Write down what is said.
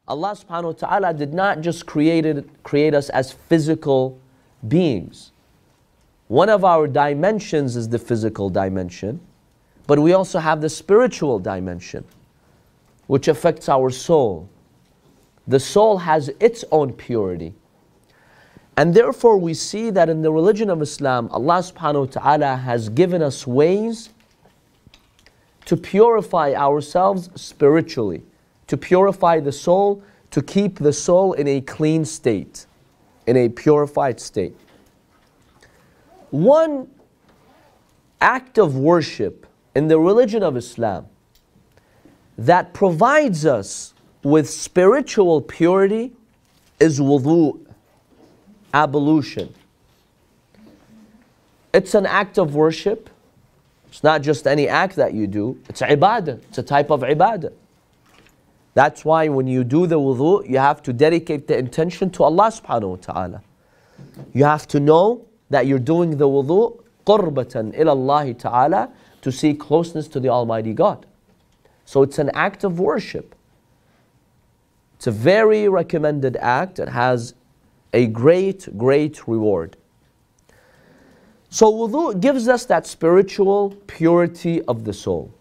Allah subhanahu wa ta'ala did not just create us as physical beings. One of our dimensions is the physical dimension, but we also have the spiritual dimension, which affects our soul. The soul has its own purity. And therefore we see that in the religion of Islam, Allah subhanahu wa ta'ala has given us ways to purify ourselves spiritually, to purify the soul, to keep the soul in a clean state, in a purified state. One act of worship in the religion of Islam that provides us with spiritual purity is wudhu, ablution. It's an act of worship. It's not just any act that you do. It's ibadah. It's a type of ibadah. That's why when you do the wudhu, you have to dedicate the intention to Allah subhanahu wa ta'ala. You have to know that you're doing the wudhu qurbatan ila Allah ta'ala, to seek closeness to the Almighty God. So it's an act of worship. It's a very recommended act. It has a great reward. So wudhu gives us that spiritual purity of the soul.